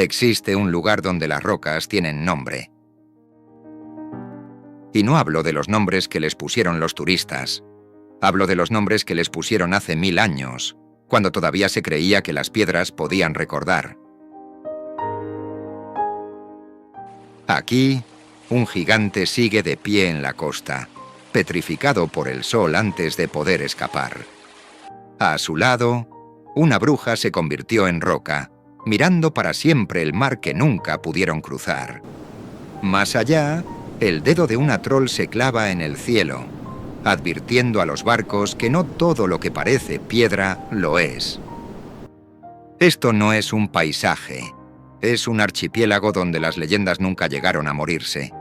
Existe un lugar donde las rocas tienen nombre. Y no hablo de los nombres que les pusieron los turistas. Hablo de los nombres que les pusieron hace 1000 años, cuando todavía se creía que las piedras podían recordar. Aquí, un gigante sigue de pie en la costa, petrificado por el sol antes de poder escapar. A su lado, una bruja se convirtió en roca, mirando para siempre el mar que nunca pudieron cruzar. Más allá, el dedo de una troll se clava en el cielo, advirtiendo a los barcos que no todo lo que parece piedra lo es. Esto no es un paisaje, es un archipiélago donde las leyendas nunca llegaron a morirse,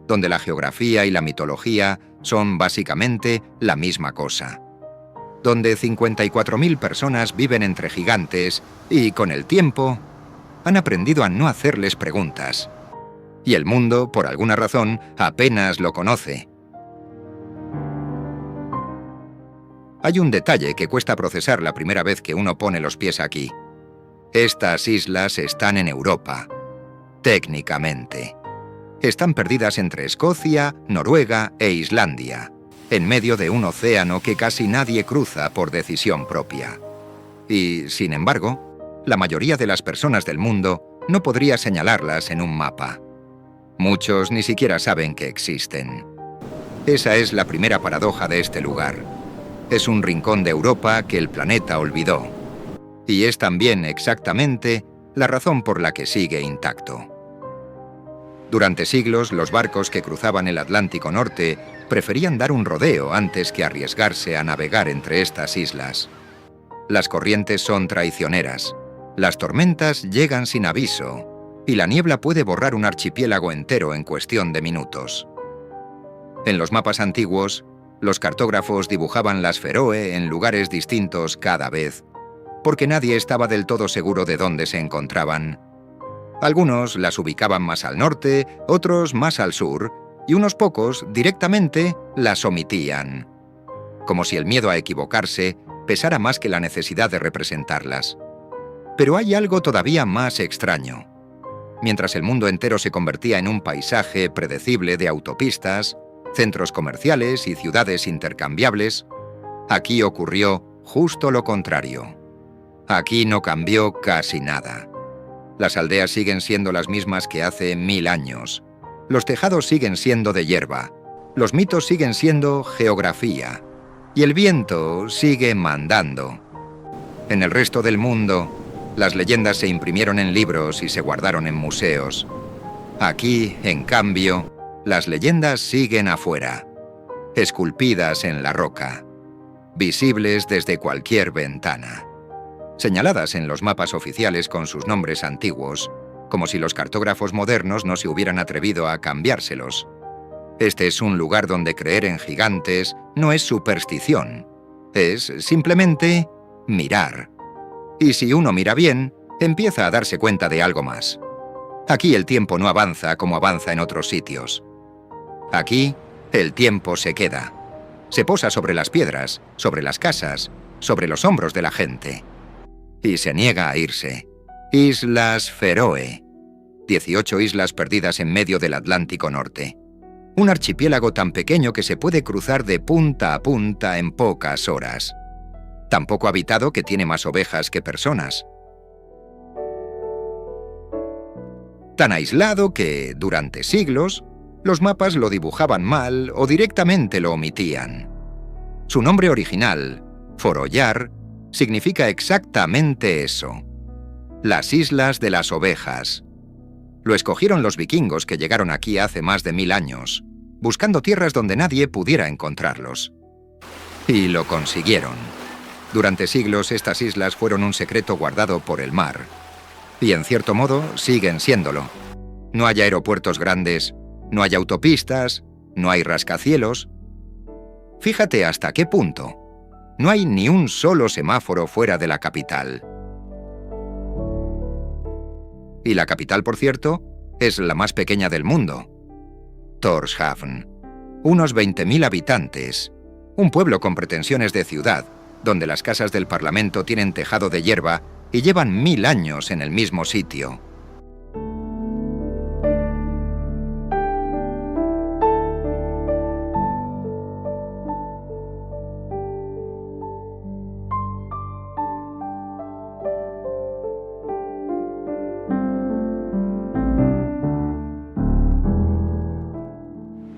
donde la geografía y la mitología son básicamente la misma cosa, donde 54.000 personas viven entre gigantes y, con el tiempo, han aprendido a no hacerles preguntas. Y el mundo, por alguna razón, apenas lo conoce. Hay un detalle que cuesta procesar la primera vez que uno pone los pies aquí. Estas islas están en Europa, técnicamente. Están perdidas entre Escocia, Noruega e Islandia, en medio de un océano que casi nadie cruza por decisión propia. Y, sin embargo, la mayoría de las personas del mundo no podría señalarlas en un mapa. Muchos ni siquiera saben que existen. Esa es la primera paradoja de este lugar. Es un rincón de Europa que el planeta olvidó. Y es también exactamente la razón por la que sigue intacto. Durante siglos, los barcos que cruzaban el Atlántico Norte preferían dar un rodeo antes que arriesgarse a navegar entre estas islas. Las corrientes son traicioneras, las tormentas llegan sin aviso, y la niebla puede borrar un archipiélago entero en cuestión de minutos. En los mapas antiguos, los cartógrafos dibujaban las Feroe en lugares distintos cada vez, porque nadie estaba del todo seguro de dónde se encontraban. Algunos las ubicaban más al norte, otros más al sur, y unos pocos directamente las omitían, como si el miedo a equivocarse pesara más que la necesidad de representarlas. Pero hay algo todavía más extraño. Mientras el mundo entero se convertía en un paisaje predecible de autopistas, centros comerciales y ciudades intercambiables, aquí ocurrió justo lo contrario. Aquí no cambió casi nada. Las aldeas siguen siendo las mismas que hace 1000 años. Los tejados siguen siendo de hierba. Los mitos siguen siendo geografía. Y el viento sigue mandando. En el resto del mundo, las leyendas se imprimieron en libros y se guardaron en museos. Aquí, en cambio, las leyendas siguen afuera, esculpidas en la roca, visibles desde cualquier ventana, señaladas en los mapas oficiales con sus nombres antiguos, como si los cartógrafos modernos no se hubieran atrevido a cambiárselos. Este es un lugar donde creer en gigantes no es superstición, es simplemente mirar. Y si uno mira bien, empieza a darse cuenta de algo más. Aquí el tiempo no avanza como avanza en otros sitios. Aquí, el tiempo se queda. Se posa sobre las piedras, sobre las casas, sobre los hombros de la gente. Y se niega a irse. Islas Feroe. 18 islas perdidas en medio del Atlántico Norte. Un archipiélago tan pequeño que se puede cruzar de punta a punta en pocas horas. Tan poco habitado que tiene más ovejas que personas. Tan aislado que, durante siglos, los mapas lo dibujaban mal o directamente lo omitían. Su nombre original, Foroyar, significa exactamente eso. Las Islas de las Ovejas. Lo escogieron los vikingos que llegaron aquí hace más de 1000 años, buscando tierras donde nadie pudiera encontrarlos. Y lo consiguieron. Durante siglos estas islas fueron un secreto guardado por el mar. Y en cierto modo siguen siéndolo. No hay aeropuertos grandes, no hay autopistas, no hay rascacielos. Fíjate hasta qué punto. No hay ni un solo semáforo fuera de la capital. Y la capital, por cierto, es la más pequeña del mundo. Tórshavn. Unos 20.000 habitantes. Un pueblo con pretensiones de ciudad, donde las casas del Parlamento tienen tejado de hierba y llevan 1000 años en el mismo sitio.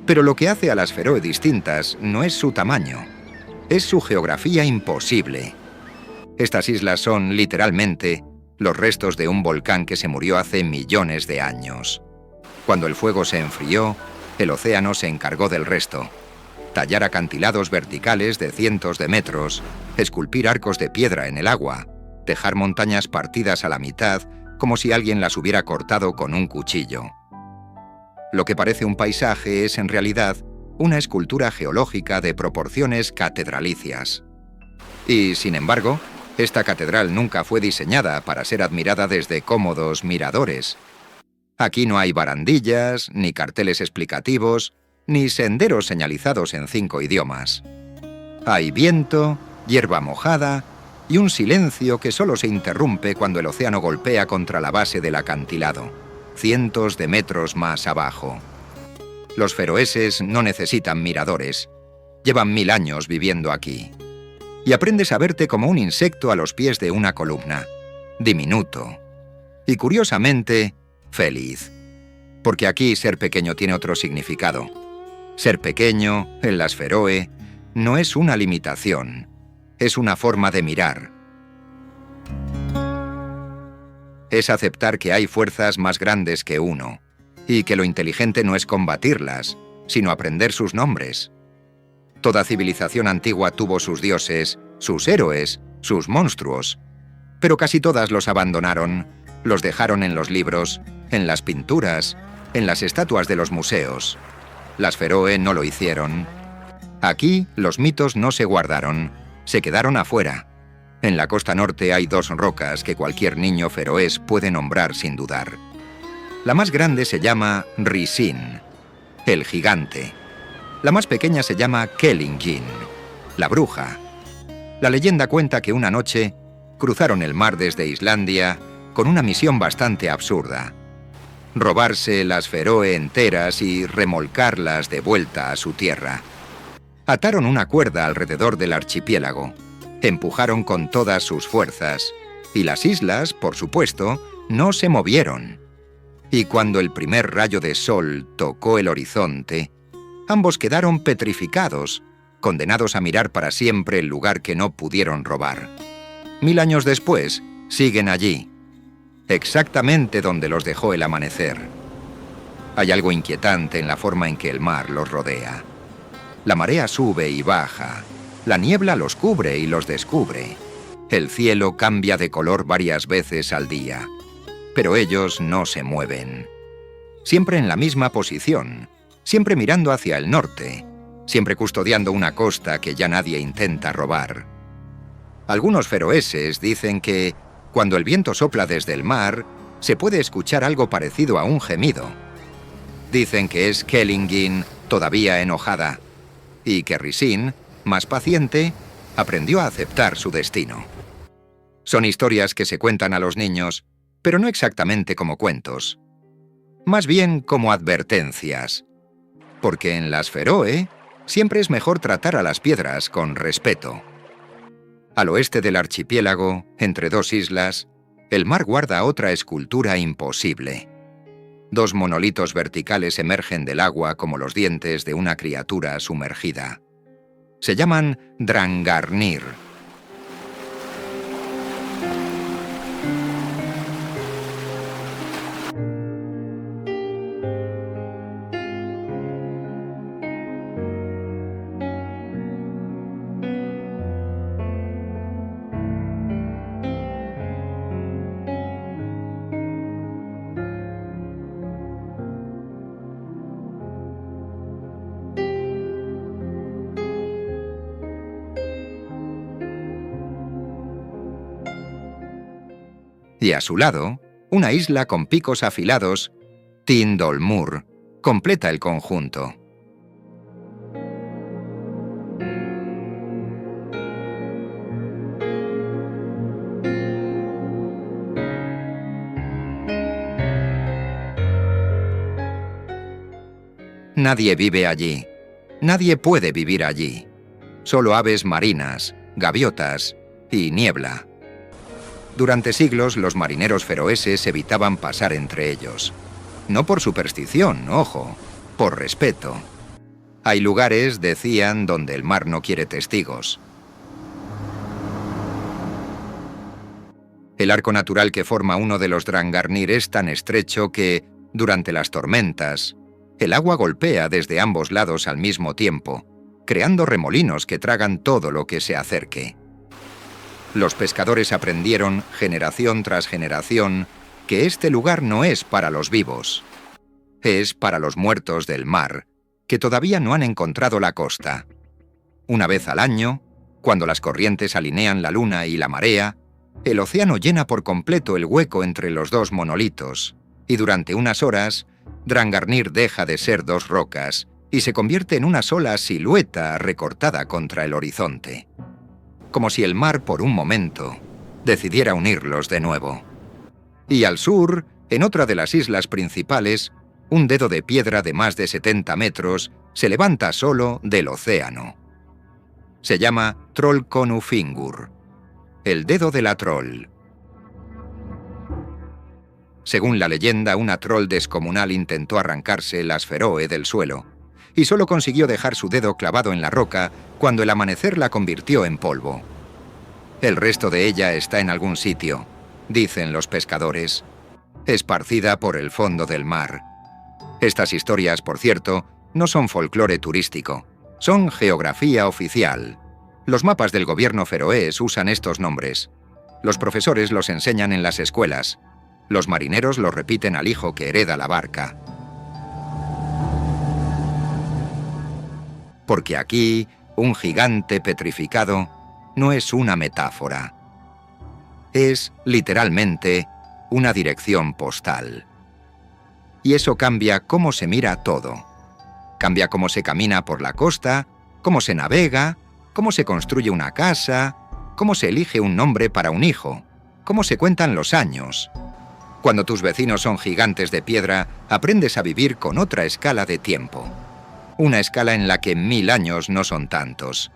Pero lo que hace a las Feroe distintas no es su tamaño, es su geografía imposible. Estas islas son, literalmente, los restos de un volcán que se murió hace millones de años. Cuando el fuego se enfrió, el océano se encargó del resto. Tallar acantilados verticales de cientos de metros, esculpir arcos de piedra en el agua, dejar montañas partidas a la mitad como si alguien las hubiera cortado con un cuchillo. Lo que parece un paisaje es, en realidad, una escultura geológica de proporciones catedralicias. Y, sin embargo, esta catedral nunca fue diseñada para ser admirada desde cómodos miradores. Aquí no hay barandillas, ni carteles explicativos, ni senderos señalizados en 5 idiomas. Hay viento, hierba mojada y un silencio que solo se interrumpe cuando el océano golpea contra la base del acantilado, cientos de metros más abajo. Los feroeses no necesitan miradores. Llevan 1000 años viviendo aquí. Y aprendes a verte como un insecto a los pies de una columna, diminuto. Y curiosamente, feliz. Porque aquí ser pequeño tiene otro significado. Ser pequeño, en las Feroe, no es una limitación, es una forma de mirar. Es aceptar que hay fuerzas más grandes que uno, y que lo inteligente no es combatirlas, sino aprender sus nombres. Toda civilización antigua tuvo sus dioses, sus héroes, sus monstruos, pero casi todas los abandonaron, los dejaron en los libros, en las pinturas, en las estatuas de los museos. Las Feroe no lo hicieron. Aquí los mitos no se guardaron, se quedaron afuera. En la costa norte hay 2 rocas que cualquier niño feroés puede nombrar sin dudar. La más grande se llama Risin, el gigante. La más pequeña se llama Kellingin, la bruja. La leyenda cuenta que una noche cruzaron el mar desde Islandia con una misión bastante absurda: robarse las Feroe enteras y remolcarlas de vuelta a su tierra. Ataron una cuerda alrededor del archipiélago, empujaron con todas sus fuerzas, y las islas, por supuesto, no se movieron. Y cuando el primer rayo de sol tocó el horizonte, ambos quedaron petrificados, condenados a mirar para siempre el lugar que no pudieron robar. 1000 años después, siguen allí, exactamente donde los dejó el amanecer. Hay algo inquietante en la forma en que el mar los rodea. La marea sube y baja, la niebla los cubre y los descubre. El cielo cambia de color varias veces al día, pero ellos no se mueven. Siempre en la misma posición, siempre mirando hacia el norte, siempre custodiando una costa que ya nadie intenta robar. Algunos feroeses dicen que, cuando el viento sopla desde el mar, se puede escuchar algo parecido a un gemido. Dicen que es Kellingin todavía enojada, y que Risin, más paciente, aprendió a aceptar su destino. Son historias que se cuentan a los niños, pero no exactamente como cuentos. Más bien como advertencias. Porque en las Feroe siempre es mejor tratar a las piedras con respeto. Al oeste del archipiélago, entre 2 islas, el mar guarda otra escultura imposible. 2 monolitos verticales emergen del agua como los dientes de una criatura sumergida. Se llaman Drangarnir. Y a su lado, una isla con picos afilados, Tindolmur, completa el conjunto. Nadie vive allí. Nadie puede vivir allí. Solo aves marinas, gaviotas y niebla. Durante siglos, los marineros feroeses evitaban pasar entre ellos. No por superstición, ojo, por respeto. Hay lugares, decían, donde el mar no quiere testigos. El arco natural que forma uno de los Drangarnir es tan estrecho que, durante las tormentas, el agua golpea desde ambos lados al mismo tiempo, creando remolinos que tragan todo lo que se acerque. Los pescadores aprendieron, generación tras generación, que este lugar no es para los vivos. Es para los muertos del mar, que todavía no han encontrado la costa. Una vez al año, cuando las corrientes alinean la luna y la marea, el océano llena por completo el hueco entre los dos monolitos, y durante unas horas, Drangarnir deja de ser dos rocas y se convierte en una sola silueta recortada contra el horizonte. Como si el mar, por un momento, decidiera unirlos de nuevo. Y al sur, en otra de las islas principales, un dedo de piedra de más de 70 metros se levanta solo del océano. Se llama Trollkonufingur, el dedo de la troll. Según la leyenda, una troll descomunal intentó arrancarse las feroe del suelo, y solo consiguió dejar su dedo clavado en la roca cuando el amanecer la convirtió en polvo. El resto de ella está en algún sitio, dicen los pescadores, esparcida por el fondo del mar. Estas historias, por cierto, no son folclore turístico, son geografía oficial. Los mapas del gobierno feroés usan estos nombres. Los profesores los enseñan en las escuelas. Los marineros los repiten al hijo que hereda la barca. Porque aquí, un gigante petrificado no es una metáfora. Es, literalmente, una dirección postal. Y eso cambia cómo se mira todo. Cambia cómo se camina por la costa, cómo se navega, cómo se construye una casa, cómo se elige un nombre para un hijo, cómo se cuentan los años. Cuando tus vecinos son gigantes de piedra, aprendes a vivir con otra escala de tiempo. Una escala en la que 1000 años no son tantos.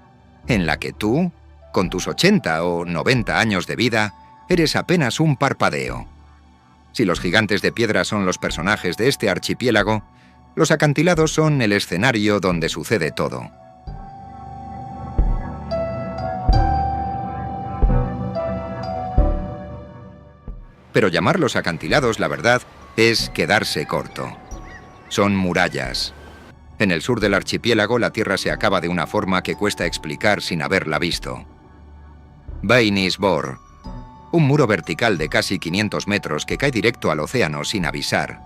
En la que tú, con tus 80 o 90 años de vida, eres apenas un parpadeo. Si los gigantes de piedra son los personajes de este archipiélago, los acantilados son el escenario donde sucede todo. Pero llamarlos acantilados, la verdad, es quedarse corto. Son murallas. En el sur del archipiélago la tierra se acaba de una forma que cuesta explicar sin haberla visto. Beinisbor, un muro vertical de casi 500 metros que cae directo al océano sin avisar.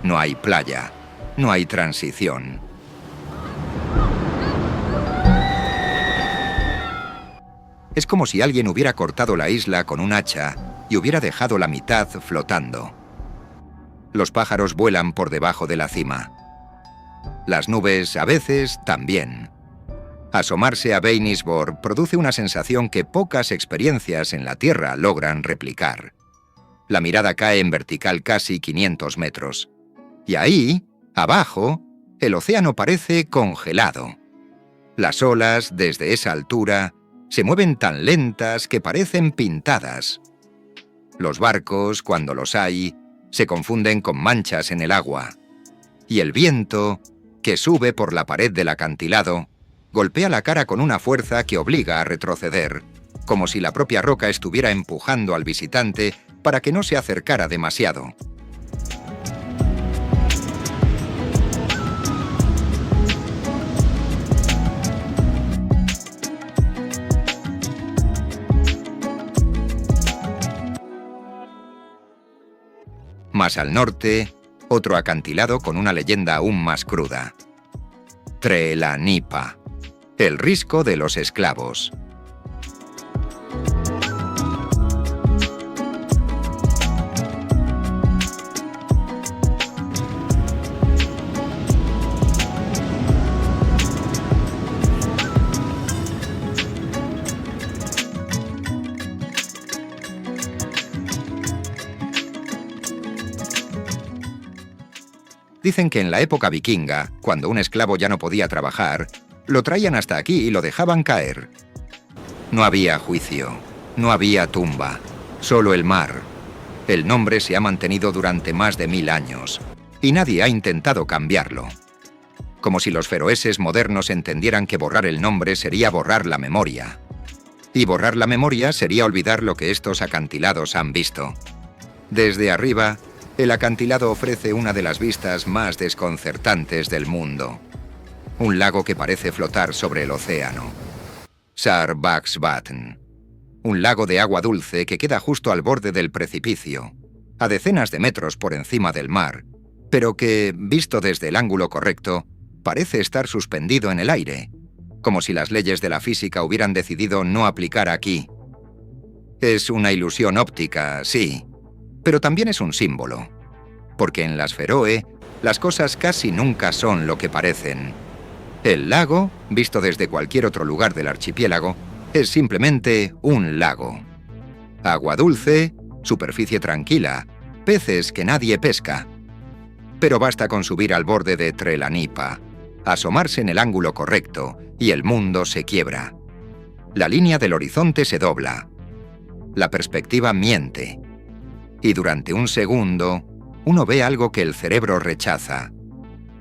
No hay playa, no hay transición. Es como si alguien hubiera cortado la isla con un hacha y hubiera dejado la mitad flotando. Los pájaros vuelan por debajo de la cima. Las nubes, a veces, también. Asomarse a Beinisbor produce una sensación que pocas experiencias en la Tierra logran replicar. La mirada cae en vertical casi 500 metros. Y ahí, abajo, el océano parece congelado. Las olas, desde esa altura, se mueven tan lentas que parecen pintadas. Los barcos, cuando los hay, se confunden con manchas en el agua. Y el viento, que sube por la pared del acantilado, golpea la cara con una fuerza que obliga a retroceder, como si la propia roca estuviera empujando al visitante para que no se acercara demasiado. Más al norte, otro acantilado con una leyenda aún más cruda. Trelanipa, el risco de los esclavos. Dicen que en la época vikinga, cuando un esclavo ya no podía trabajar, lo traían hasta aquí y lo dejaban caer. No había juicio, no había tumba, solo el mar. El nombre se ha mantenido durante más de 1000 años, y nadie ha intentado cambiarlo. como si los feroeses modernos entendieran que borrar el nombre sería borrar la memoria. Y borrar la memoria sería olvidar lo que estos acantilados han visto. Desde arriba, el acantilado ofrece una de las vistas más desconcertantes del mundo. Un lago que parece flotar sobre el océano. Sar-Bax-Vatn. Un lago de agua dulce que queda justo al borde del precipicio, a decenas de metros por encima del mar, pero que, visto desde el ángulo correcto, parece estar suspendido en el aire, como si las leyes de la física hubieran decidido no aplicar aquí. Es una ilusión óptica, sí, pero también es un símbolo, porque en las Feroe las cosas casi nunca son lo que parecen. El lago, visto desde cualquier otro lugar del archipiélago, es simplemente un lago. Agua dulce, superficie tranquila, peces que nadie pesca. Pero basta con subir al borde de Trelanipa, asomarse en el ángulo correcto, y el mundo se quiebra. La línea del horizonte se dobla. La perspectiva miente. Y durante un segundo, uno ve algo que el cerebro rechaza.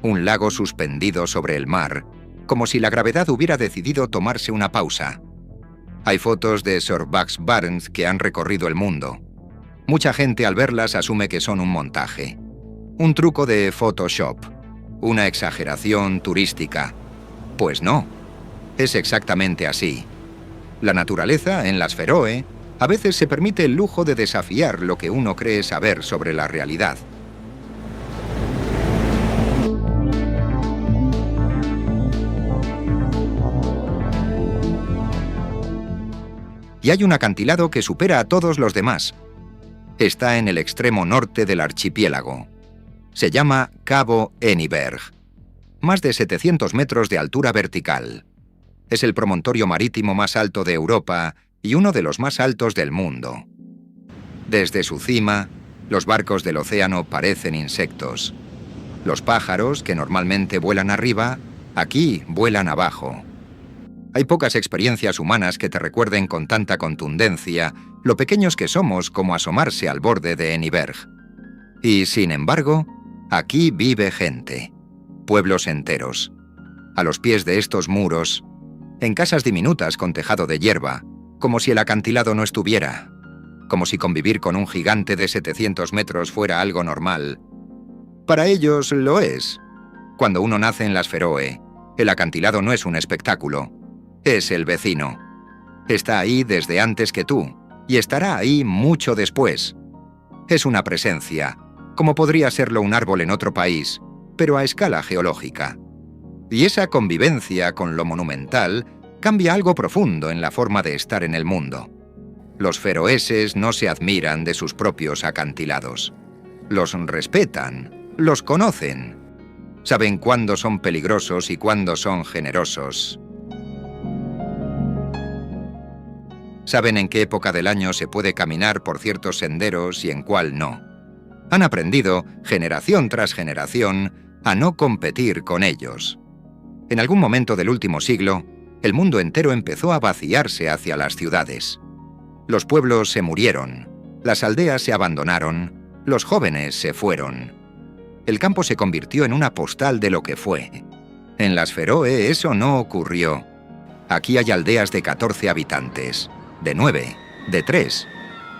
Un lago suspendido sobre el mar, como si la gravedad hubiera decidido tomarse una pausa. Hay fotos de Sar-Bax-Vatn que han recorrido el mundo. Mucha gente al verlas asume que son un montaje. Un truco de Photoshop. Una exageración turística. Pues no. Es exactamente así. La naturaleza, en las Feroe, a veces se permite el lujo de desafiar lo que uno cree saber sobre la realidad. Y hay un acantilado que supera a todos los demás. Está en el extremo norte del archipiélago. Se llama Cabo Eniberg. Más de 700 metros de altura vertical. Es el promontorio marítimo más alto de Europa y uno de los más altos del mundo. Desde su cima, los barcos del océano parecen insectos. Los pájaros, que normalmente vuelan arriba, aquí vuelan abajo. Hay pocas experiencias humanas que te recuerden con tanta contundencia lo pequeños que somos como asomarse al borde de Eniberg. Y, sin embargo, aquí vive gente, pueblos enteros. A los pies de estos muros, en casas diminutas con tejado de hierba, como si el acantilado no estuviera, como si convivir con un gigante de 700 metros fuera algo normal. Para ellos lo es. Cuando uno nace en las Feroe, el acantilado no es un espectáculo, es el vecino. Está ahí desde antes que tú, y estará ahí mucho después. Es una presencia, como podría serlo un árbol en otro país, pero a escala geológica. Y esa convivencia con lo monumental cambia algo profundo en la forma de estar en el mundo. Los feroeses no se admiran de sus propios acantilados. Los respetan, los conocen. Saben cuándo son peligrosos y cuándo son generosos. Saben en qué época del año se puede caminar por ciertos senderos y en cuál no. Han aprendido, generación tras generación, a no competir con ellos. En algún momento del último siglo, el mundo entero empezó a vaciarse hacia las ciudades. Los pueblos se murieron, las aldeas se abandonaron, los jóvenes se fueron. El campo se convirtió en una postal de lo que fue. En las Feroe eso no ocurrió. Aquí hay aldeas de 14 habitantes, de 9, de 3,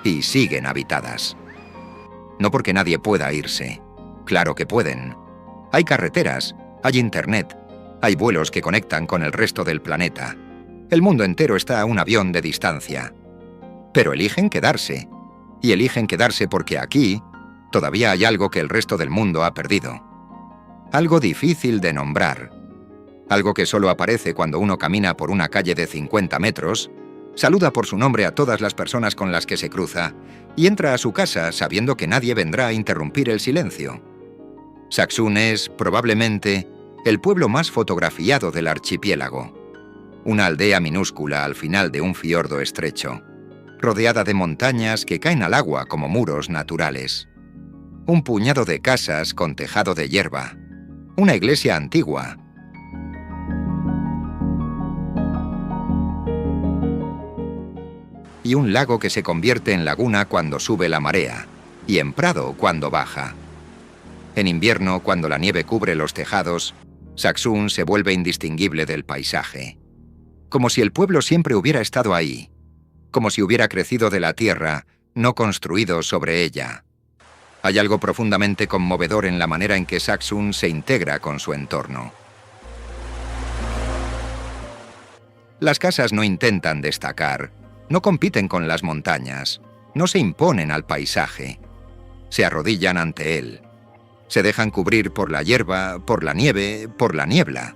y siguen habitadas. No porque nadie pueda irse. Claro que pueden. Hay carreteras, hay internet, hay vuelos que conectan con el resto del planeta. El mundo entero está a un avión de distancia. Pero eligen quedarse. Y eligen quedarse porque aquí todavía hay algo que el resto del mundo ha perdido. Algo difícil de nombrar. Algo que solo aparece cuando uno camina por una calle de 50 metros, saluda por su nombre a todas las personas con las que se cruza y entra a su casa sabiendo que nadie vendrá a interrumpir el silencio. Saksun es, probablemente, el pueblo más fotografiado del archipiélago. Una aldea minúscula al final de un fiordo estrecho, rodeada de montañas que caen al agua como muros naturales. Un puñado de casas con tejado de hierba. Una iglesia antigua. Y un lago que se convierte en laguna cuando sube la marea, y en prado cuando baja. En invierno, cuando la nieve cubre los tejados, Saksun se vuelve indistinguible del paisaje. Como si el pueblo siempre hubiera estado ahí. Como si hubiera crecido de la tierra, no construido sobre ella. Hay algo profundamente conmovedor en la manera en que Saksun se integra con su entorno. Las casas no intentan destacar, no compiten con las montañas, no se imponen al paisaje. Se arrodillan ante él. Se dejan cubrir por la hierba, por la nieve, por la niebla.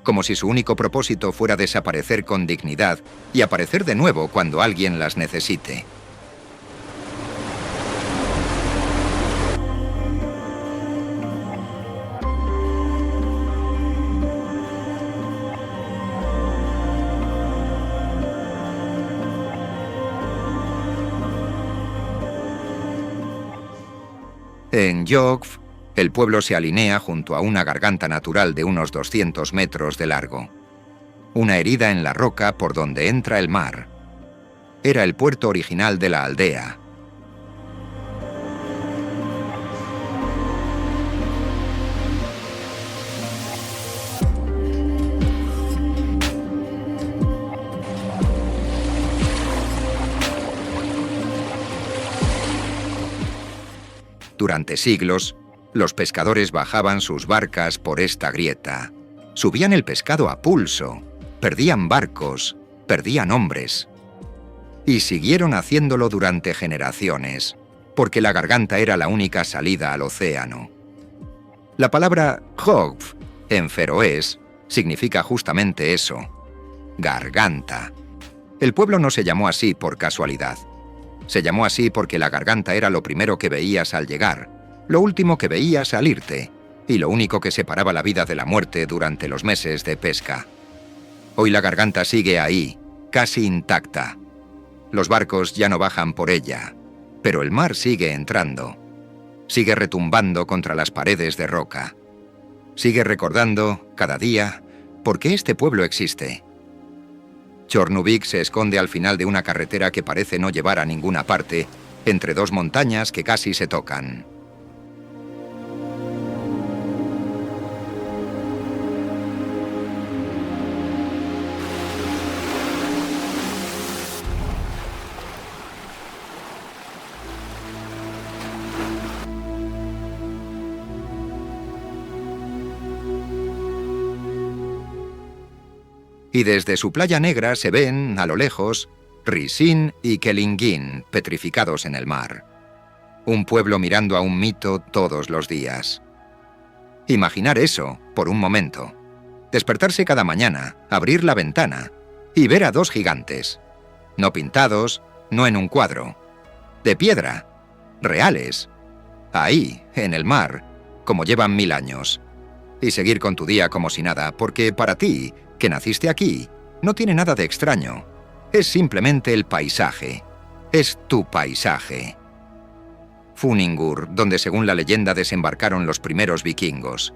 Como si su único propósito fuera desaparecer con dignidad y aparecer de nuevo cuando alguien las necesite. En Yogv, el pueblo se alinea junto a una garganta natural de unos 200 metros de largo. Una herida en la roca por donde entra el mar. Era el puerto original de la aldea. Durante siglos, los pescadores bajaban sus barcas por esta grieta. Subían el pescado a pulso, perdían barcos, perdían hombres. Y siguieron haciéndolo durante generaciones, porque la garganta era la única salida al océano. La palabra Hogv, en feroés, significa justamente eso, garganta. El pueblo no se llamó así por casualidad. Se llamó así porque la garganta era lo primero que veías al llegar, lo último que veías al irte, y lo único que separaba la vida de la muerte durante los meses de pesca. Hoy la garganta sigue ahí, casi intacta. Los barcos ya no bajan por ella, pero el mar sigue entrando. Sigue retumbando contra las paredes de roca. Sigue recordando, cada día, por qué este pueblo existe. Chornuvik se esconde al final de una carretera que parece no llevar a ninguna parte, entre dos montañas que casi se tocan. Y desde su playa negra se ven, a lo lejos, Risin y Kelingin petrificados en el mar. Un pueblo mirando a un mito todos los días. Imaginar eso, por un momento. Despertarse cada mañana, abrir la ventana y ver a dos gigantes. No pintados, no en un cuadro. De piedra, reales. Ahí, en el mar, como llevan 1000 años. Y seguir con tu día como si nada, porque para ti, que naciste aquí, no tiene nada de extraño. Es simplemente el paisaje. Es tu paisaje. Funningur, donde según la leyenda desembarcaron los primeros vikingos.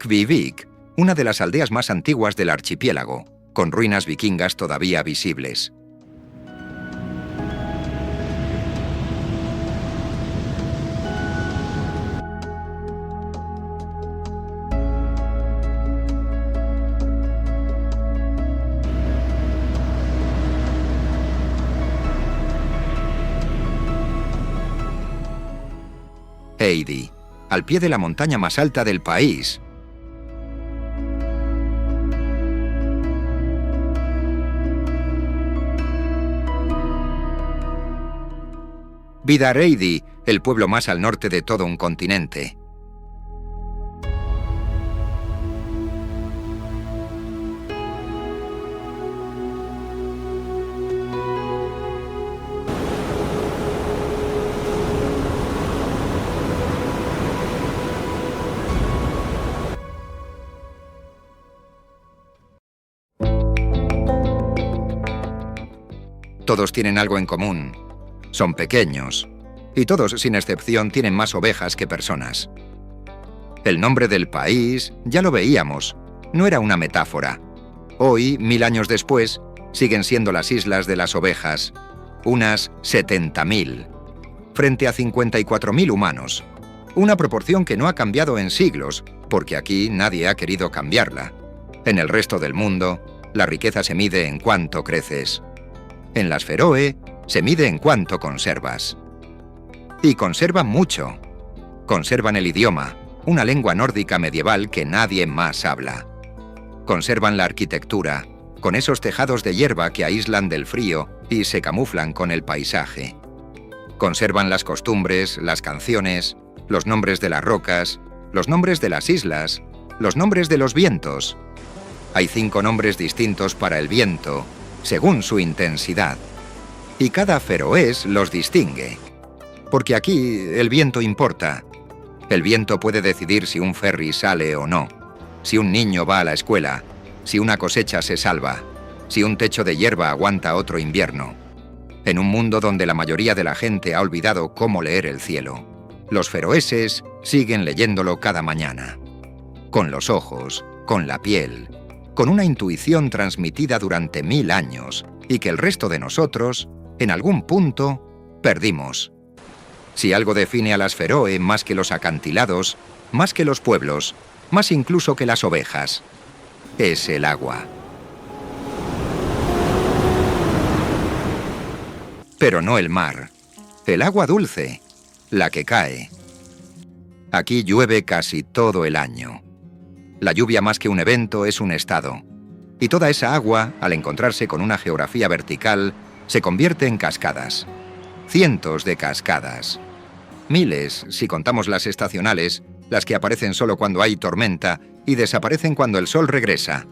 Kvivík, una de las aldeas más antiguas del archipiélago, con ruinas vikingas todavía visibles. Heidi, al pie de la montaña más alta del país. Vidareidi, el pueblo más al norte de todo un continente. Todos tienen algo en común. Son pequeños. Y todos, sin excepción, tienen más ovejas que personas. El nombre del país, ya lo veíamos, no era una metáfora. Hoy, 1000 años después, siguen siendo las islas de las ovejas, unas 70.000, frente a 54.000 humanos. Una proporción que no ha cambiado en siglos, porque aquí nadie ha querido cambiarla. En el resto del mundo, la riqueza se mide en cuánto creces. En las Feroe, se mide en cuánto conservas. Y conservan mucho. Conservan el idioma, una lengua nórdica medieval que nadie más habla. Conservan la arquitectura, con esos tejados de hierba que aíslan del frío y se camuflan con el paisaje. Conservan las costumbres, las canciones, los nombres de las rocas, los nombres de las islas, los nombres de los vientos. Hay 5 nombres distintos para el viento, según su intensidad. Y cada feroés los distingue. Porque aquí el viento importa. El viento puede decidir si un ferry sale o no, si un niño va a la escuela, si una cosecha se salva, si un techo de hierba aguanta otro invierno. En un mundo donde la mayoría de la gente ha olvidado cómo leer el cielo, los feroeses siguen leyéndolo cada mañana. Con los ojos, con la piel, con una intuición transmitida durante 1000 años y que el resto de nosotros, en algún punto, perdimos. Si algo define a las Feroe más que los acantilados, más que los pueblos, más incluso que las ovejas, es el agua. Pero no el mar, el agua dulce, la que cae. Aquí llueve casi todo el año. La lluvia más que un evento es un estado. Y toda esa agua, al encontrarse con una geografía vertical, se convierte en cascadas. Cientos de cascadas. Miles, si contamos las estacionales, las que aparecen solo cuando hay tormenta y desaparecen cuando el sol regresa.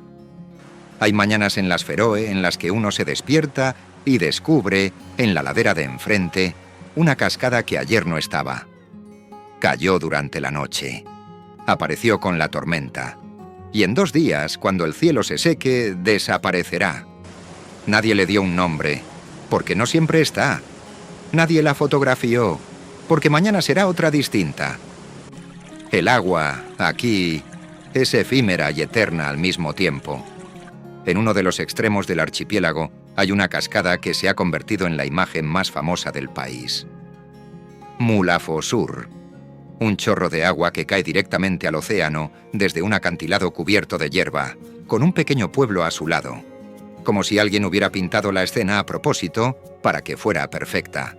Hay mañanas en las Feroe en las que uno se despierta y descubre, en la ladera de enfrente, una cascada que ayer no estaba. Cayó durante la noche. Apareció con la tormenta. Y en 2 días, cuando el cielo se seque, desaparecerá. Nadie le dio un nombre, porque no siempre está. Nadie la fotografió, porque mañana será otra distinta. El agua, aquí, es efímera y eterna al mismo tiempo. En uno de los extremos del archipiélago hay una cascada que se ha convertido en la imagen más famosa del país. Mulafosur, un chorro de agua que cae directamente al océano desde un acantilado cubierto de hierba, con un pequeño pueblo a su lado, como si alguien hubiera pintado la escena a propósito para que fuera perfecta.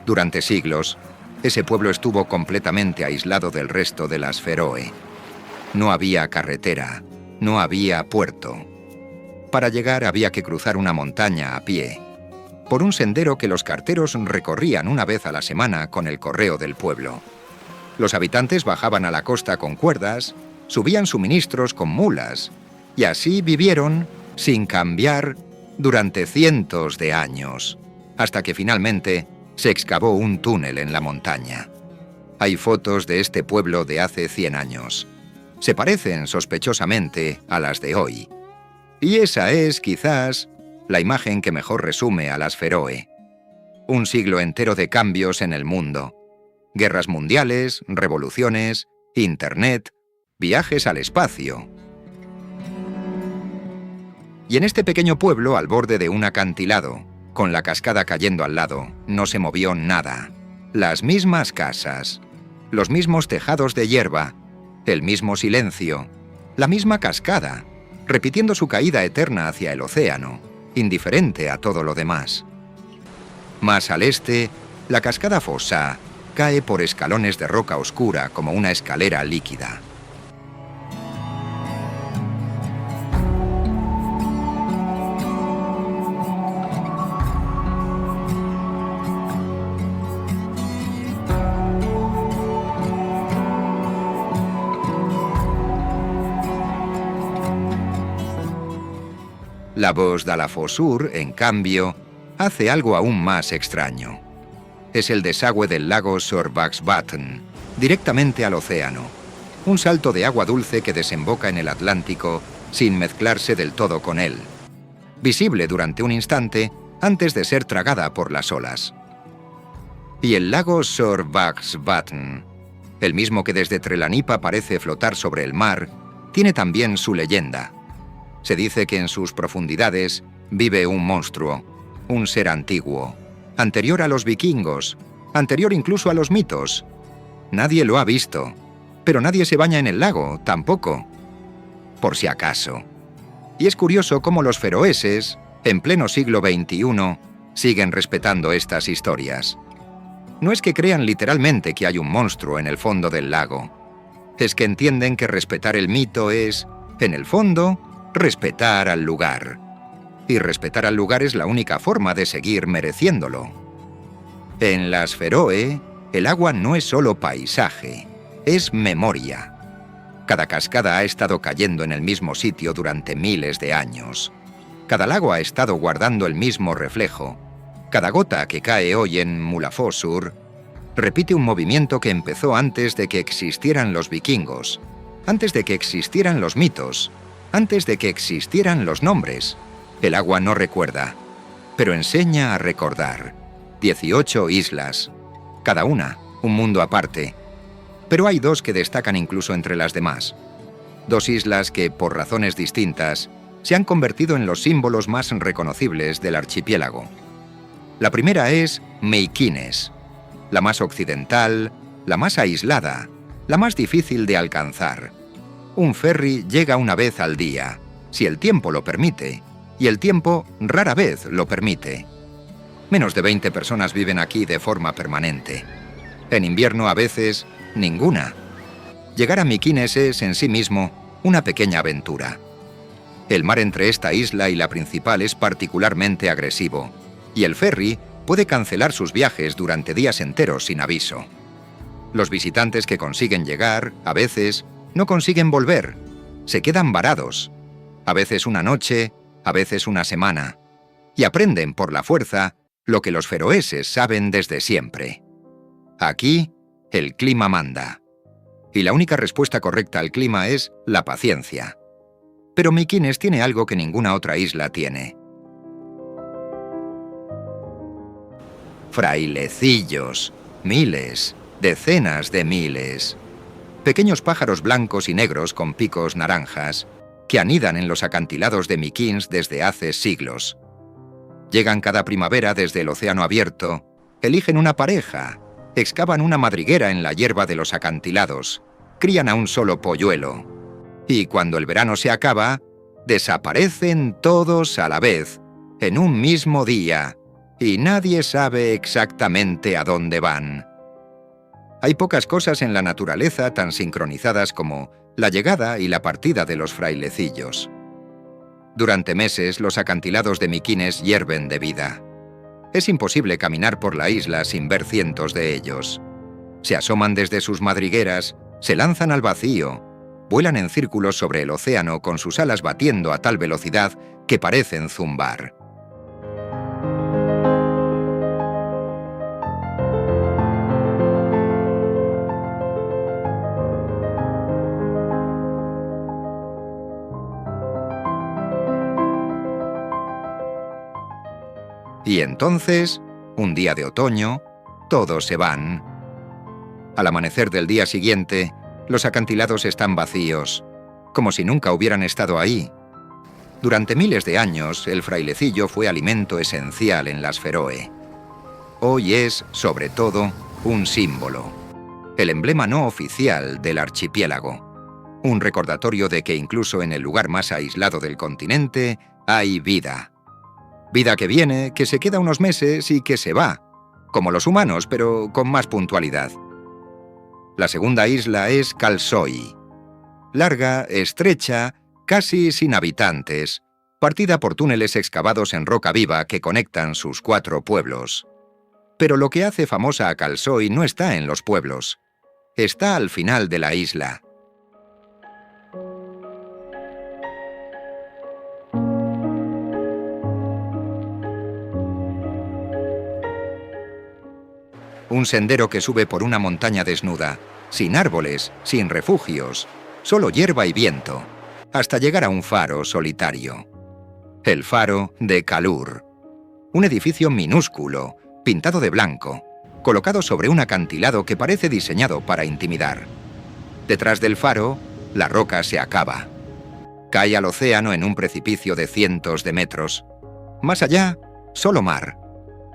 Durante siglos, ese pueblo estuvo completamente aislado del resto de las Feroe. No había carretera, no había puerto. Para llegar había que cruzar una montaña a pie, por un sendero que los carteros recorrían una vez a la semana con el correo del pueblo. Los habitantes bajaban a la costa con cuerdas, subían suministros con mulas, y así vivieron, sin cambiar, durante cientos de años, hasta que finalmente se excavó un túnel en la montaña. Hay fotos de este pueblo de hace 100 años. Se parecen sospechosamente a las de hoy. Y esa es, quizás, la imagen que mejor resume a las Feroe. Un siglo entero de cambios en el mundo. Guerras mundiales, revoluciones, internet, viajes al espacio. Y en este pequeño pueblo, al borde de un acantilado, con la cascada cayendo al lado, no se movió nada. Las mismas casas, los mismos tejados de hierba, el mismo silencio, la misma cascada, repitiendo su caída eterna hacia el océano, indiferente a todo lo demás. Más al este, la cascada Fossa cae por escalones de roca oscura como una escalera líquida. La voz de la Fossur, en cambio, hace algo aún más extraño. Es el desagüe del lago Sorbaksvatn, directamente al océano. Un salto de agua dulce que desemboca en el Atlántico sin mezclarse del todo con él. Visible durante un instante, antes de ser tragada por las olas. Y el lago Sorvaxvatn, el mismo que desde Trelanipa parece flotar sobre el mar, tiene también su leyenda. Se dice que en sus profundidades vive un monstruo, un ser antiguo, anterior a los vikingos, anterior incluso a los mitos. Nadie lo ha visto, pero nadie se baña en el lago, tampoco. Por si acaso. Y es curioso cómo los feroeses, en pleno siglo XXI, siguen respetando estas historias. No es que crean literalmente que hay un monstruo en el fondo del lago. Es que entienden que respetar el mito es, en el fondo, respetar al lugar. Y respetar al lugar es la única forma de seguir mereciéndolo. En las Feroe, el agua no es solo paisaje, es memoria. Cada cascada ha estado cayendo en el mismo sitio durante miles de años. Cada lago ha estado guardando el mismo reflejo. Cada gota que cae hoy en Mulafosur repite un movimiento que empezó antes de que existieran los vikingos, antes de que existieran los mitos, antes de que existieran los nombres. El agua no recuerda, pero enseña a recordar. 18 islas, cada una un mundo aparte. Pero hay dos que destacan incluso entre las demás. Dos islas que, por razones distintas, se han convertido en los símbolos más reconocibles del archipiélago. La primera es Meikines, la más occidental, la más aislada, la más difícil de alcanzar. Un ferry llega una vez al día, si el tiempo lo permite, y el tiempo rara vez lo permite. Menos de 20 personas viven aquí de forma permanente. En invierno, a veces, ninguna. Llegar a Meikines es, en sí mismo, una pequeña aventura. El mar entre esta isla y la principal es particularmente agresivo, y el ferry puede cancelar sus viajes durante días enteros sin aviso. Los visitantes que consiguen llegar, a veces, no consiguen volver. Se quedan varados. A veces una noche, a veces una semana. Y aprenden por la fuerza lo que los feroeses saben desde siempre. Aquí, el clima manda. Y la única respuesta correcta al clima es la paciencia. Pero Meikines tiene algo que ninguna otra isla tiene. Frailecillos, miles, decenas de miles. Pequeños pájaros blancos y negros con picos naranjas, que anidan en los acantilados de Meikines desde hace siglos. Llegan cada primavera desde el océano abierto, eligen una pareja, excavan una madriguera en la hierba de los acantilados, crían a un solo polluelo. Y cuando el verano se acaba, desaparecen todos a la vez, en un mismo día, y nadie sabe exactamente a dónde van. Hay pocas cosas en la naturaleza tan sincronizadas como la llegada y la partida de los frailecillos. Durante meses, los acantilados de Meikines hierven de vida. Es imposible caminar por la isla sin ver cientos de ellos. Se asoman desde sus madrigueras, se lanzan al vacío, vuelan en círculos sobre el océano con sus alas batiendo a tal velocidad que parecen zumbar. Y entonces, un día de otoño, todos se van. Al amanecer del día siguiente, los acantilados están vacíos, como si nunca hubieran estado ahí. Durante miles de años, el frailecillo fue alimento esencial en las Feroe. Hoy es, sobre todo, un símbolo, el emblema no oficial del archipiélago, un recordatorio de que incluso en el lugar más aislado del continente hay vida. Vida que viene, que se queda unos meses y que se va, como los humanos, pero con más puntualidad. La segunda isla es Kalsoy. Larga, estrecha, casi sin habitantes, partida por túneles excavados en roca viva que conectan sus 4 pueblos. Pero lo que hace famosa a Kalsoy no está en los pueblos. Está al final de la isla. Un sendero que sube por una montaña desnuda, sin árboles, sin refugios, solo hierba y viento, hasta llegar a un faro solitario. El faro de Kalur. Un edificio minúsculo, pintado de blanco, colocado sobre un acantilado que parece diseñado para intimidar. Detrás del faro, la roca se acaba. Cae al océano en un precipicio de cientos de metros. Más allá, solo mar,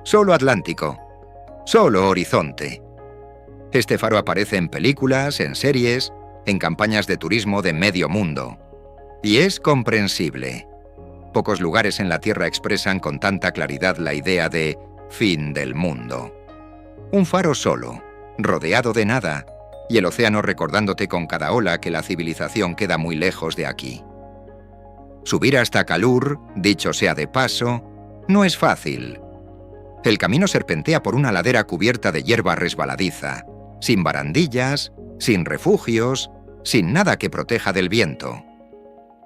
solo Atlántico, solo horizonte. Este faro aparece en películas, en series, en campañas de turismo de medio mundo. Y es comprensible. Pocos lugares en la Tierra expresan con tanta claridad la idea de fin del mundo. Un faro solo, rodeado de nada, y el océano recordándote con cada ola que la civilización queda muy lejos de aquí. Subir hasta Kalur, dicho sea de paso, no es fácil. El camino serpentea por una ladera cubierta de hierba resbaladiza, sin barandillas, sin refugios, sin nada que proteja del viento.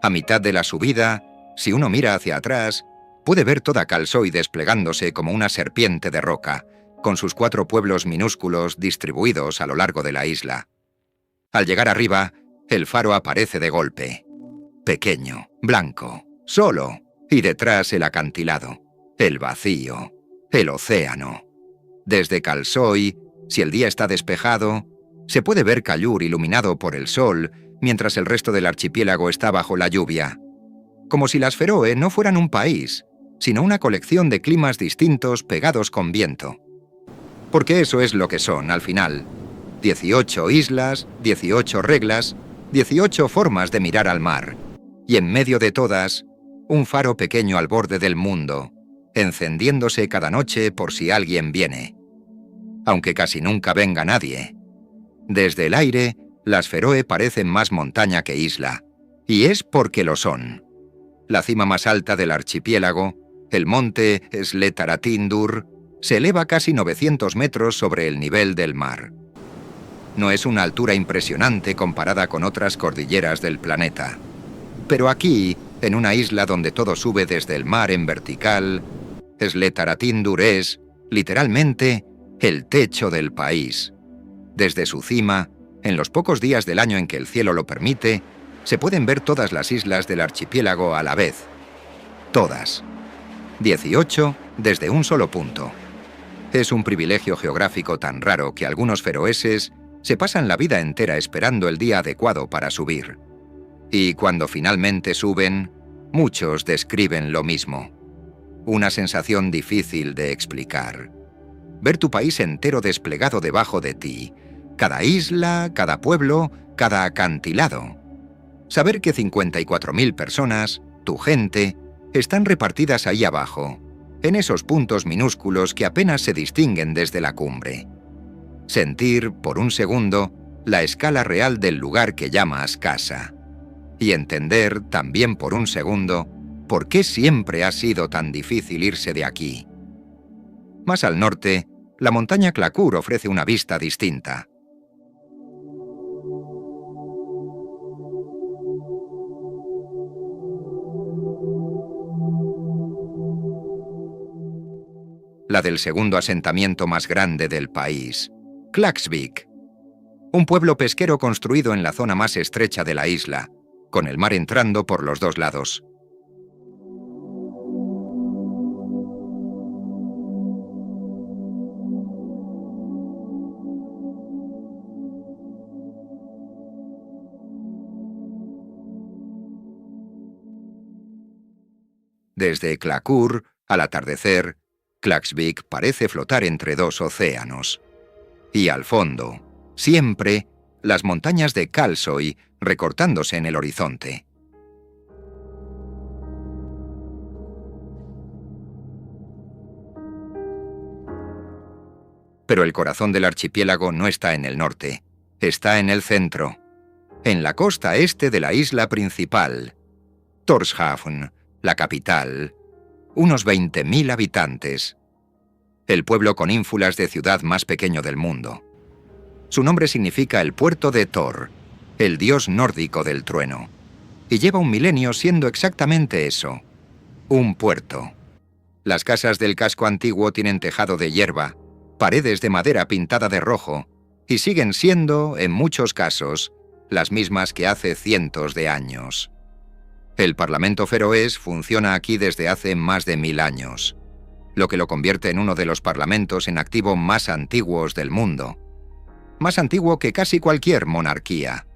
A mitad de la subida, si uno mira hacia atrás, puede ver toda Kalsoy desplegándose como una serpiente de roca, con sus 4 pueblos minúsculos distribuidos a lo largo de la isla. Al llegar arriba, el faro aparece de golpe. Pequeño, blanco, solo, y detrás el acantilado, el vacío, el océano. Desde Kalsoy, si el día está despejado, se puede ver Kalur iluminado por el sol, mientras el resto del archipiélago está bajo la lluvia. Como si las Feroe no fueran un país, sino una colección de climas distintos pegados con viento. Porque eso es lo que son, al final. 18 islas, 18 reglas, 18 formas de mirar al mar. Y en medio de todas, un faro pequeño al borde del mundo, encendiéndose cada noche por si alguien viene. Aunque casi nunca venga nadie. Desde el aire, las Feroe parecen más montaña que isla. Y es porque lo son. La cima más alta del archipiélago, el monte Sletaratindur, se eleva casi 900 metros sobre el nivel del mar. No es una altura impresionante comparada con otras cordilleras del planeta. Pero aquí, en una isla donde todo sube desde el mar en vertical, Sletaratindur es, literalmente, el techo del país. Desde su cima, en los pocos días del año en que el cielo lo permite, se pueden ver todas las islas del archipiélago a la vez. Todas. 18 desde un solo punto. Es un privilegio geográfico tan raro que algunos feroeses se pasan la vida entera esperando el día adecuado para subir. Y cuando finalmente suben, muchos describen lo mismo. Una sensación difícil de explicar. Ver tu país entero desplegado debajo de ti, cada isla, cada pueblo, cada acantilado. Saber que 54.000 personas, tu gente, están repartidas ahí abajo, en esos puntos minúsculos que apenas se distinguen desde la cumbre. Sentir, por un segundo, la escala real del lugar que llamas casa. Y entender, también por un segundo, por qué siempre ha sido tan difícil irse de aquí. Más al norte, la montaña Klakur ofrece una vista distinta. La del segundo asentamiento más grande del país, Klaksvík. Un pueblo pesquero construido en la zona más estrecha de la isla, con el mar entrando por los dos lados. Desde Klakur, al atardecer, Klaksvík parece flotar entre 2 océanos. Y al fondo, siempre, las montañas de Kalsoy recortándose en el horizonte. Pero el corazón del archipiélago no está en el norte, está en el centro, en la costa este de la isla principal, Tórshavn, la capital, unos 20.000 habitantes, el pueblo con ínfulas de ciudad más pequeño del mundo. Su nombre significa el puerto de Thor, el dios nórdico del trueno, y lleva un milenio siendo exactamente eso, un puerto. Las casas del casco antiguo tienen tejado de hierba, paredes de madera pintada de rojo, y siguen siendo, en muchos casos, las mismas que hace cientos de años. El Parlamento feroés funciona aquí desde hace más de 1000 años. lo que lo convierte en uno de los parlamentos en activo más antiguos del mundo. Más antiguo que casi cualquier monarquía.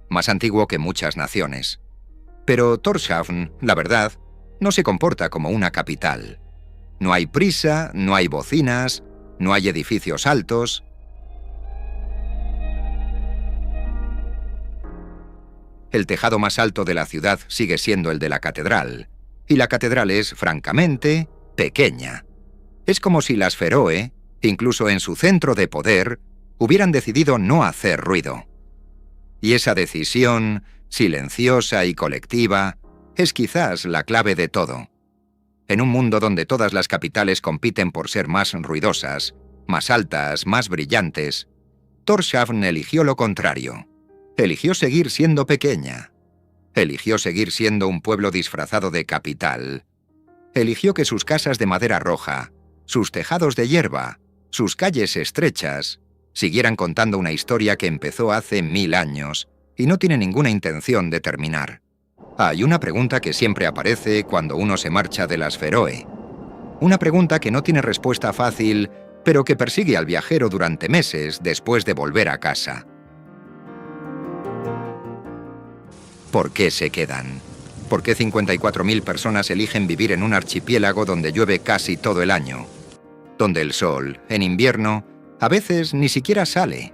Más antiguo que muchas naciones. Pero Tórshavn, la verdad, no se comporta como una capital. No hay prisa, no hay bocinas, no hay edificios altos. El tejado más alto de la ciudad sigue siendo el de la catedral, y la catedral es, francamente, pequeña. Es como si las Feroe, incluso en su centro de poder, hubieran decidido no hacer ruido. Y esa decisión, silenciosa y colectiva, es quizás la clave de todo. En un mundo donde todas las capitales compiten por ser más ruidosas, más altas, más brillantes, Tórshavn eligió lo contrario. Eligió seguir siendo pequeña. Eligió seguir siendo un pueblo disfrazado de capital. Eligió que sus casas de madera roja, sus tejados de hierba, sus calles estrechas, siguieran contando una historia que empezó hace 1000 años y no tiene ninguna intención de terminar. Hay una pregunta que siempre aparece cuando uno se marcha de las Feroe. Una pregunta que no tiene respuesta fácil, pero que persigue al viajero durante meses después de volver a casa. ¿Por qué se quedan? ¿Por qué 54.000 personas eligen vivir en un archipiélago donde llueve casi todo el año? Donde el sol, en invierno, a veces ni siquiera sale.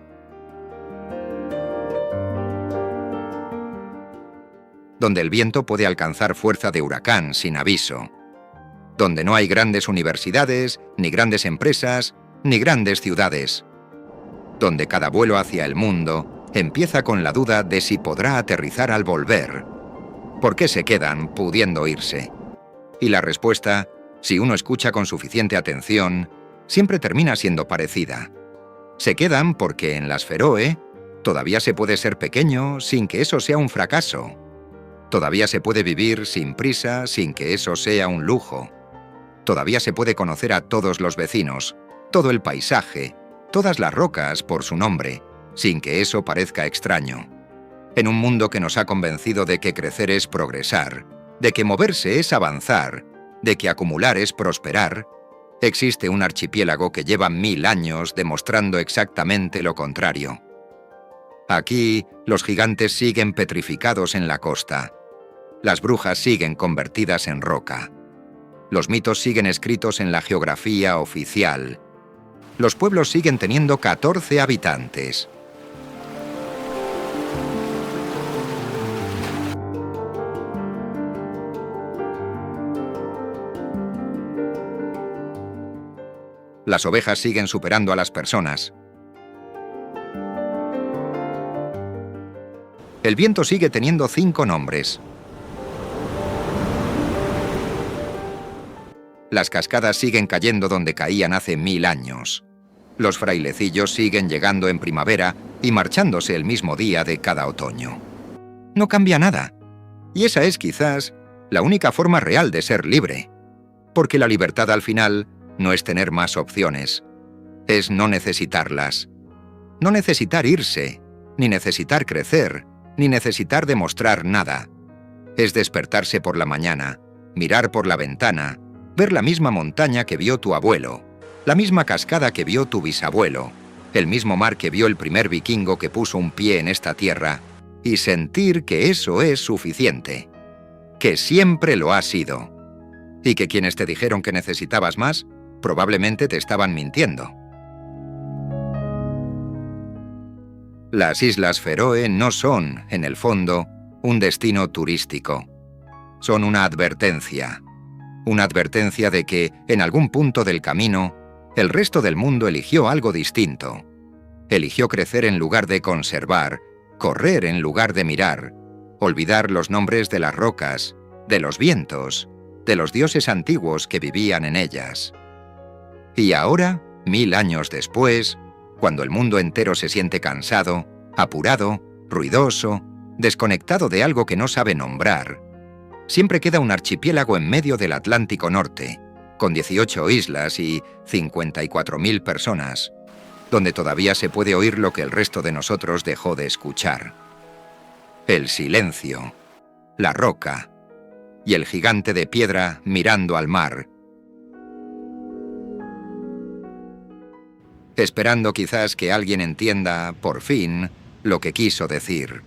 Donde el viento puede alcanzar fuerza de huracán sin aviso. Donde no hay grandes universidades, ni grandes empresas, ni grandes ciudades. Donde cada vuelo hacia el mundo empieza con la duda de si podrá aterrizar al volver. ¿Por qué se quedan pudiendo irse? Y la respuesta, si uno escucha con suficiente atención, siempre termina siendo parecida. Se quedan porque en las Feroe todavía se puede ser pequeño sin que eso sea un fracaso. Todavía se puede vivir sin prisa sin que eso sea un lujo. Todavía se puede conocer a todos los vecinos, todo el paisaje, todas las rocas por su nombre, sin que eso parezca extraño. En un mundo que nos ha convencido de que crecer es progresar, de que moverse es avanzar, de que acumular es prosperar, existe un archipiélago que lleva 1000 años demostrando exactamente lo contrario. Aquí, los gigantes siguen petrificados en la costa. Las brujas siguen convertidas en roca. Los mitos siguen escritos en la geografía oficial. Los pueblos siguen teniendo 14 habitantes. Las ovejas siguen superando a las personas. El viento sigue teniendo 5 nombres. Las cascadas siguen cayendo donde caían hace 1000 años. Los frailecillos siguen llegando en primavera y marchándose el mismo día de cada otoño. No cambia nada. Y esa es quizás la única forma real de ser libre. Porque la libertad al final no es tener más opciones. Es no necesitarlas. No necesitar irse, ni necesitar crecer, ni necesitar demostrar nada. Es despertarse por la mañana, mirar por la ventana, ver la misma montaña que vio tu abuelo, la misma cascada que vio tu bisabuelo, el mismo mar que vio el primer vikingo que puso un pie en esta tierra, y sentir que eso es suficiente, que siempre lo ha sido, y que quienes te dijeron que necesitabas más, probablemente te estaban mintiendo. Las Islas Feroe no son, en el fondo, un destino turístico. Son una advertencia de que, en algún punto del camino, el resto del mundo eligió algo distinto. Eligió crecer en lugar de conservar, correr en lugar de mirar, olvidar los nombres de las rocas, de los vientos, de los dioses antiguos que vivían en ellas. Y ahora, 1000 años después, cuando el mundo entero se siente cansado, apurado, ruidoso, desconectado de algo que no sabe nombrar, siempre queda un archipiélago en medio del Atlántico Norte, con 18 islas y 54.000 personas, donde todavía se puede oír lo que el resto de nosotros dejó de escuchar. El silencio, la roca y el gigante de piedra mirando al mar. esperando quizás que alguien entienda, por fin, lo que quiso decir.